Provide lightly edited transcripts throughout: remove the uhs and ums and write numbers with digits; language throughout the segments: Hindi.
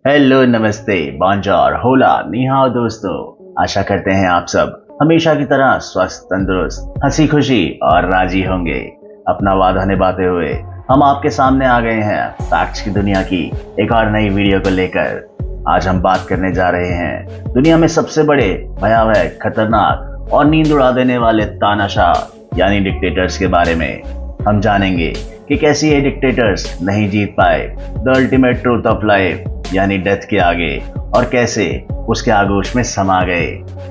हेलो, नमस्ते, बॉनजोर, होला, नी हाओ दोस्तों। आशा करते हैं आप सब हमेशा की तरह स्वस्थ, तंदुरुस्त, हंसी खुशी और राजी होंगे। अपना वादा निभाते हुए हम आपके सामने आ गए हैं फैक्ट्स की दुनिया की एक और नई वीडियो को लेकर। आज हम बात करने जा रहे हैं दुनिया में सबसे बड़े, भयावह, खतरनाक और नींद उड़ा देने वाले तानाशाह यानी डिक्टेटर्स के बारे में। हम जानेंगे कि कैसे ये डिक्टेटर्स नहीं जीत पाए the ultimate truth of life यानी डेथ के आगे, और कैसे उसके आगोश में समा गए।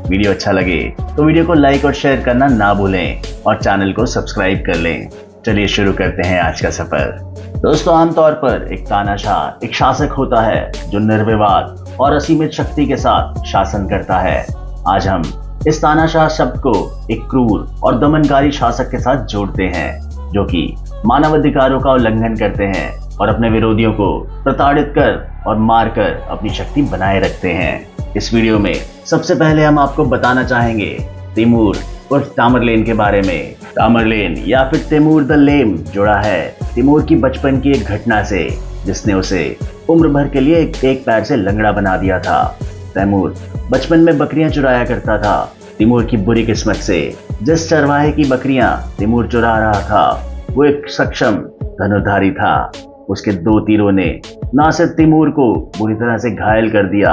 वीडियो अच्छा लगे तो वीडियो को लाइक और शेयर करना ना भूलें और चैनल को सब्सक्राइब कर लें। चलिए शुरू करते हैं आज का सफर। दोस्तों, आमतौर पर एक तानाशाह एक शासक होता है जो निर्विवाद और असीमित शक्ति के साथ शासन करता है। आज हम इस तानाशाह शब्द को एक क्रूर और दमनकारी शासक के साथ जोड़ते हैं जो कि मानवाधिकारों का उल्लंघन करते हैं और अपने विरोधियों को प्रताड़ित कर और मारकर अपनी शक्ति बनाए रखते हैं। इस वीडियो में सबसे पहले हम आपको बताना चाहेंगे तैमूर उर्फ तामरलेन के बारे में। तामरलेन या फिर तैमूर द लेम जुड़ा है तैमूर की बचपन की एक घटना से जिसने उसे उम्र भर के लिए एक पैर से लंगड़ा बना दिया था। तैमूर बचपन में बकरियां चुराया करता था। तैमूर की बुरी किस्मत से जिस चरवाहे की बकरियां तैमूर चुरा रहा था वो एक सक्षम धनुर्धारी था। उसके 2 तीरों ने न सिर्फ तैमूर को बुरी तरह से घायल कर दिया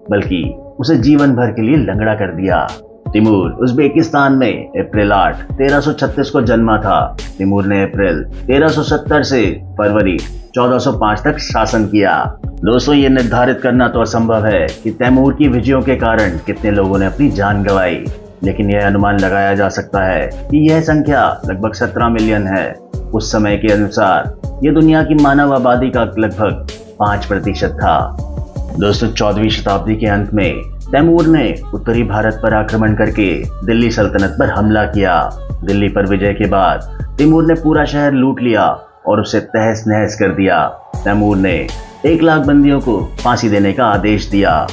बल्कि उसे जीवन भर के लिए लंगड़ा कर दिया। तैमूर उज़्बेकिस्तान में अप्रैल 8, 1336 को जन्मा था। तैमूर ने अप्रैल 1370 से फरवरी 1405 तक शासन किया। दोस्तों, ये निर्धारित करना तो असंभव है कि तैमूर की विजयों के कारण कितने लोगों ने अपनी जान गंवाई, लेकिन यह अनुमान लगाया जा सकता है कि यह संख्या लगभग 17 मिलियन है। उस समय के अनुसार ये दुनिया की मानव आबादी का लगभग 5% था। दोस्तों, 14वीं शताब्दी के अंत में तैमूर ने उत्तरी भारत पर आक्रमण करके दिल्ली सल्तनत पर हमला किया। दिल्ली पर विजय के बाद तैमूर ने पूरा शहर लूट लिया और उसे तहस नहस कर दिया। तैमूर ने 1 लाख बंदियों को फांसी देने का आदेश दिया।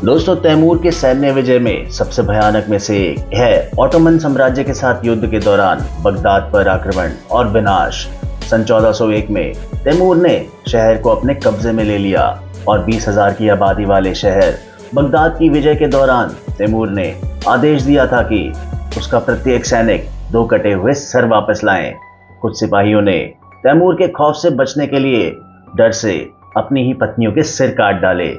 दोस्तों, तैमूर के सैन्य विजय में सबसे भयानक में से एक है ऑटोमन साम्राज्य के साथ युद्ध के दौरान बगदाद पर आक्रमण और विनाश। सन 1401 में तैमूर ने शहर को अपने कब्जे में ले लिया और 20,000 की आबादी वाले शहर बगदाद की विजय के दौरान तैमूर ने आदेश दिया था कि उसका प्रत्येक सैनिक 2 कटे हुए सर वापस लाएं। कुछ सिपाहियों ने तैमूर के खौफ से बचने के लिए डर से अपनी ही पत्नियों के सिर काट डाले।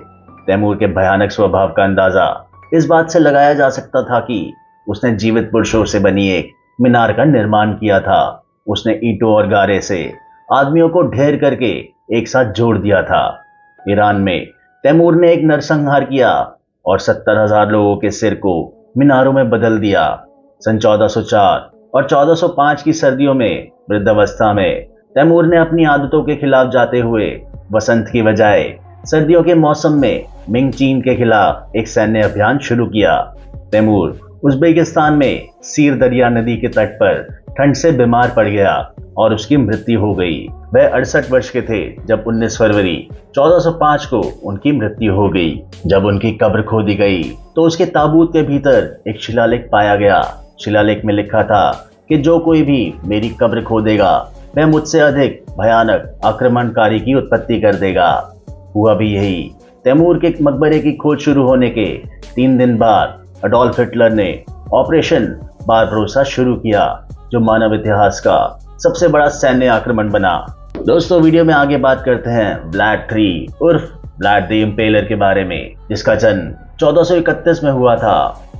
तैमूर के भयानक स्वभाव का अंदाजा इस बात से लगाया जा सकता था कि उसने जीवित पुरुषों से बनी एक मीनार का निर्माण किया था। उसने ईंटों और गारे से आदमियों को ढेर करके एक साथ जोड़ दिया था। ईरान में तैमूर ने एक नरसंहार किया और 70,000 लोगों के सिर को मीनारों में बदल दिया। सन 1404 और 1405 की सर्दियों में वृद्धावस्था में तैमूर ने अपनी आदतों के खिलाफ जाते हुए वसंत की बजाय सर्दियों के मौसम में मिंग चीन के खिलाफ एक सैन्य अभियान शुरू किया। तैमूर उज़्बेकिस्तान में सीर दरिया नदी के तट पर ठंड से बीमार पड़ गया और उसकी मृत्यु हो गई। वह 68 वर्ष के थे जब 19 फरवरी 1405 को उनकी मृत्यु हो गई। जब उनकी कब्र खोदी गई तो उसके ताबूत के भीतर एक शिलालेख पाया गया। शिलालेख में लिखा था कि जो कोई भी मेरी कब्र खोदेगा वह मुझसे अधिक भयानक आक्रमणकारी की उत्पत्ति कर देगा। हुआ भी यही। तैमूर के मकबरे की खोज शुरू होने के 3 दिन बाद अडोल्फ हिटलर ने ऑपरेशन बारबरोसा शुरू किया जो मानव इतिहास का सबसे बड़ा सैन्य आक्रमण बना। दोस्तों, वीडियो में आगे बात करते हैं व्लाड III उर्फ व्लाड द इम्पेलर के बारे में जिसका जन्म 1431 में हुआ था।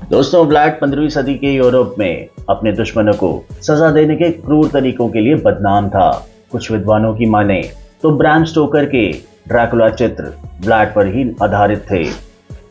दोस्तों, व्लाड 15वीं सदी के यूरोप में अपने दुश्मनों को सजा देने के क्रूर तरीकों के लिए बदनाम था। कुछ विद्वानों की माने तो ब्राम स्टोकर के ड्रैकुला चित्र व्लाड पर ही आधारित थे।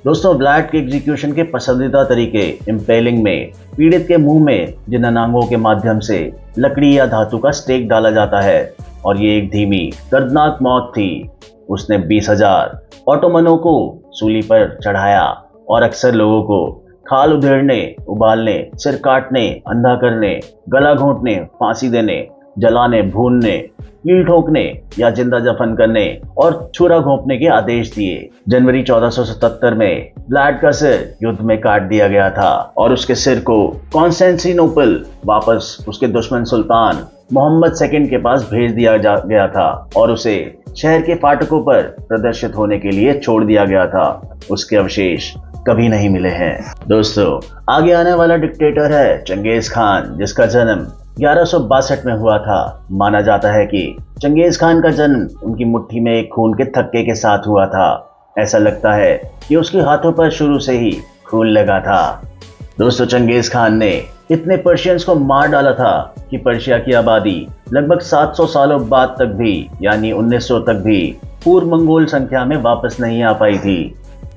दोस्तों, व्लाड के एग्जीक्यूशन के पसंदीदा तरीके इम्पेलिंग में पीड़ित के मुंह में जिन अनांगों के माध्यम से लकड़ी या धातु का स्टेक डाला जाता है और ये एक धीमी दर्दनाक मौत थी। उसने 20,000 ऑटोमनों को सूली पर चढ़ाया और अक्सर लोगों को खाल उधेड़ने, उबालने, सिर काटने, अंधा करने, गला घोंटने, फांसी देने, जलाने, भूनने, कील ठोकने या जिंदा दफन करने और छुरा घोंपने के आदेश दिए। जनवरी 1477 में व्लाड का सिर युद्ध में काट दिया गया था और उसके सिर को कॉन्स्टेंटिनोपल वापस उसके दुश्मन सुल्तान मोहम्मद II के पास भेज दिया गया था और उसे शहर के फाटकों पर प्रदर्शित होने के लिए छोड़ दिया गया था, उसके अवशेष कभी नहीं मिले हैं। दोस्तों, आगे आने वाला डिक्टेटर है चंगेज खान, जिसका जन्म 1162 में हुआ था। माना जाता है कि चंगेज खान का जन्म उनकी मुट्ठी में एक खून के थक्के के साथ हुआ था। ऐसा लगता है कि उसके हाथों पर शुरू से ही खून लगा था। दोस्तों, चंगेज खान ने इतने पर्शियंस को मार डाला था कि पर्शिया की आबादी लगभग 700 सालों बाद तक भी, यानी 1900 तक भी पूर्व मंगोल संख्या में वापस नहीं आ पाई थी।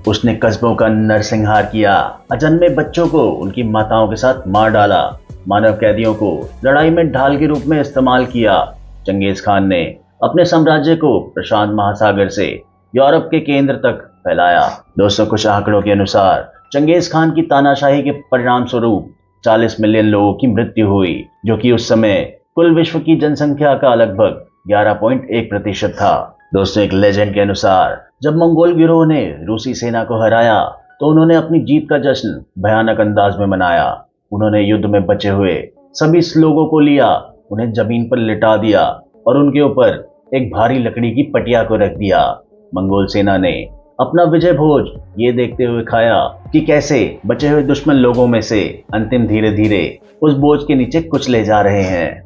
उसने कस्बों का नरसंहार किया, अजन्मे बच्चों को उनकी माताओं के साथ मार डाला, मानव कैदियों को लड़ाई में ढाल के रूप में इस्तेमाल किया। चंगेज खान ने अपने साम्राज्य को प्रशांत महासागर से यूरोप के केंद्र तक फैलाया। दोस्तों, कुछ आंकड़ों के अनुसार चंगेज खान की तानाशाही के परिणाम स्वरूप 40 मिलियन लोगों की मृत्यु हुई, जो कि उस समय कुल विश्व की जनसंख्या का लगभग 11.1% था। दोस्तों, एक लेजेंड के अनुसार जब मंगोल गिरोह ने रूसी सेना को हराया तो उन्होंने अपनी जीत का जश्न भयानक अंदाज में मनाया। उन्होंने युद्ध में बचे हुए सभी लोगों को लिया, उन्हें जमीन पर लिटा दिया और उनके ऊपर एक भारी लकड़ी की पटिया को रख दिया। मंगोल सेना ने अपना विजय भोज ये देखते हुए खाया कि कैसे बचे हुए दुश्मन लोगों में से अंतिम धीरे धीरे उस बोझ के नीचे कुचले जा रहे हैं।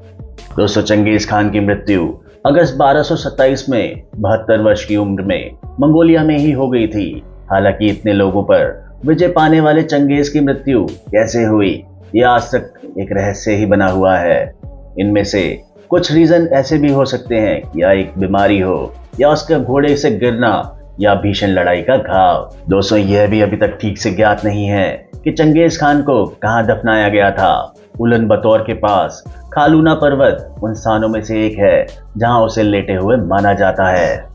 दोस्तों, चंगेज खान की मृत्यु अगस्त 1227 में 72 वर्ष की उम्र में मंगोलिया में ही हो गई थी। हालांकि इतने लोगों पर विजय पाने वाले चंगेज की मृत्यु कैसे हुई, यह आज तक एक रहस्य ही बना हुआ है। इनमें से कुछ रीजन ऐसे भी हो सकते हैं कि या एक बीमारी हो, या उसका घोड़े से गिरना, या भीषण लड़ाई का घाव। दोस्तों, यह भी अभी तक ठीक से ज्ञात नहीं है कि चंगेज खान को कहां दफनाया गया था। उलन बतौर के पास खालूना पर्वत उन स्थानों में से एक है जहां उसे लेटे हुए माना जाता है।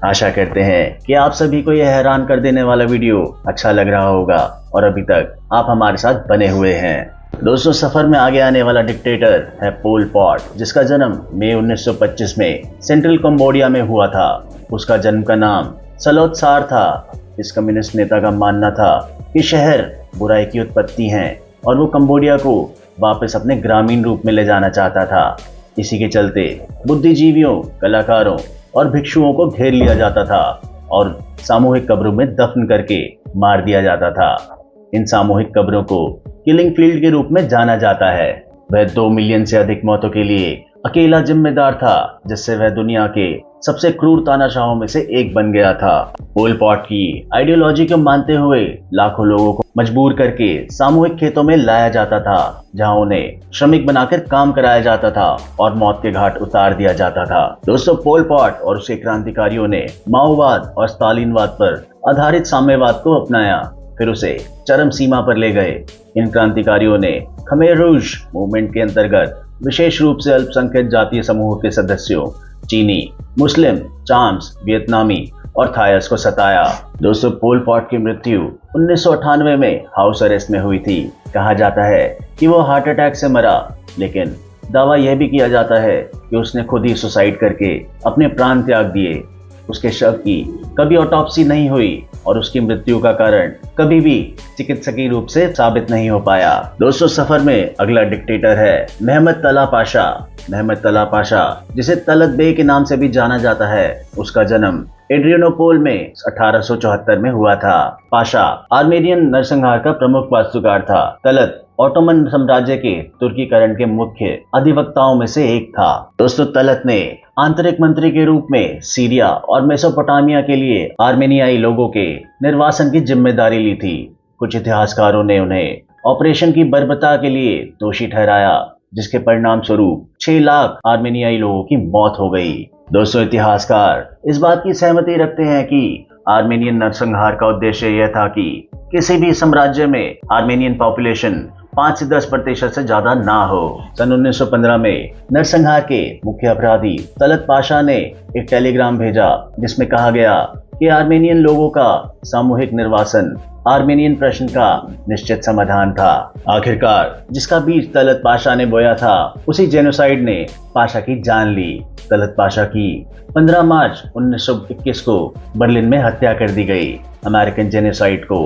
आशा करते हैं कि आप सभी को यह हैरान कर देने वाला वीडियो अच्छा लग रहा होगा और अभी तक आप हमारे साथ बने हुए हैं। दोस्तों, सफर में आगे आने वाला डिक्टेटर है पोल पॉट, जिसका जन्म मई 1925 में सेंट्रल कंबोडिया में हुआ था। उसका जन्म का नाम सलोतसार था। इस कम्युनिस्ट नेता का मानना था कि शहर बुराई की उत्पत्ति हैं और वो कंबोडिया को वापस अपने ग्रामीण रूप में ले जाना चाहता था। इसी के चलते बुद्धिजीवियों, कलाकारों और भिक्षुओं को घेर लिया जाता था और सामूहिक कब्रों में दफन करके मार दिया जाता था। इन सामूहिक कब्रों को किलिंग फील्ड के रूप में जाना जाता है। वह 2 मिलियन से अधिक मौतों के लिए अकेला जिम्मेदार था, जिससे वह दुनिया के सबसे क्रूर तानाशाहों में से एक बन गया था। पोल पॉट की आइडियोलॉजी को मानते हुए लाखों लोगों को मजबूर करके सामूहिक खेतों में लाया जाता था, जहां उन्हें श्रमिक बनाकर काम कराया जाता था और मौत के घाट उतार दिया जाता था। दोस्तों, पोल पॉट और उसके क्रांतिकारियों ने माओवाद और स्टालिनवाद पर आधारित साम्यवाद को अपनाया, फिर उसे चरम सीमा पर ले गए। इन क्रांतिकारियों ने खमेर रूज मूवमेंट के अंतर्गत विशेष रूप से अल्पसंख्यक जातीय समूह के सदस्यों, चीनी, मुस्लिम, चाम्स, वियतनामी और थायस को सताया। दोस्तों, पोल पॉट की मृत्यु 1998 में हाउस अरेस्ट में हुई थी। कहा जाता है कि वो हार्ट अटैक से मरा, लेकिन दावा यह भी किया जाता है कि उसने खुद ही सुसाइड करके अपने प्राण त्याग दिए। उसके शव की कभी ऑटोप्सी नहीं हुई और उसकी मृत्यु का कारण कभी भी चिकित्सकीय रूप से साबित नहीं हो पाया। दोस्तों, सफर में अगला डिक्टेटर है मेहमद तला पाशा। मेहमद तला पाशा, जिसे तलत बे के नाम से भी जाना जाता है, उसका जन्म एड्रियानोपोल में 1874 में हुआ था। पाशा आर्मेनियन नरसंहार का प्रमुख वास्तुकार था। तलत ऑटोमन साम्राज्य के तुर्कीकरण के मुख्य अधिवक्ताओं में से एक था। दोस्तों, तलत ने आंतरिक मंत्री के रूप में सीरिया और मेसोपोटामिया के लिए आर्मेनियाई लोगों के निर्वासन की जिम्मेदारी ली थी। कुछ इतिहासकारों ने उन्हें ऑपरेशन की बर्बरता के लिए दोषी ठहराया, जिसके परिणाम स्वरूप 6 लाख आर्मेनियाई लोगों की मौत हो गई। दोस्तों, इतिहासकार इस बात की सहमति रखते हैं कि आर्मेनियन नरसंहार का उद्देश्य यह था कि किसी भी साम्राज्य में आर्मेनियन पॉपुलेशन 5 से 10% से ज्यादा ना हो। सन 1915 में नरसंहार के मुख्य अपराधी तलत पाशा ने एक टेलीग्राम भेजा, जिसमें कहा गया कि आर्मेनियन लोगों का सामूहिक निर्वासन आर्मेनियन प्रश्न का निश्चित समाधान था। आखिरकार जिसका बीज तलत पाशा ने बोया था, उसी जेनोसाइड ने पाशा की जान ली। तलत पाशा की 15 मार्च 1921 को बर्लिन में हत्या कर दी गई। अमेरिकन जेनोसाइड को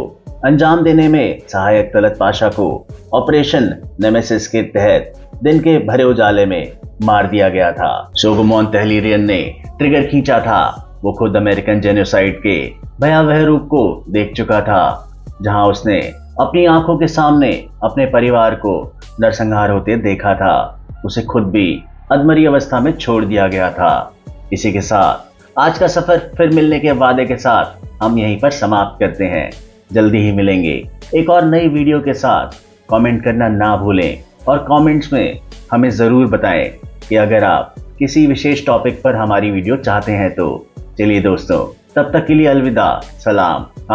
अंजाम देने में सहायक तलत पाशा को ऑपरेशन नेमेसिस के तहत दिन के भरे उजाले में मार दिया गया था। शोगोमोन तेहलीरियन ने ट्रिगर खींचा था। वो खुद अमेरिकन जेनोसाइड के भयावह रूप को देख चुका था, जहां उसने अपनी आंखों के सामने अपने परिवार को नरसंहार होते देखा था। उसे खुद भी अधमरी अवस्था में छोड़ दिया गया था। इसी के साथ आज का सफर फिर मिलने के वादे के साथ हम यहीं पर समाप्त करते हैं। जल्दी ही मिलेंगे एक और नई वीडियो के साथ। कमेंट करना ना भूलें और कमेंट्स में हमें ज़रूर बताएं कि अगर आप किसी विशेष टॉपिक पर हमारी वीडियो चाहते हैं तो। चलिए दोस्तों, तब तक के लिए अलविदा, सलाम।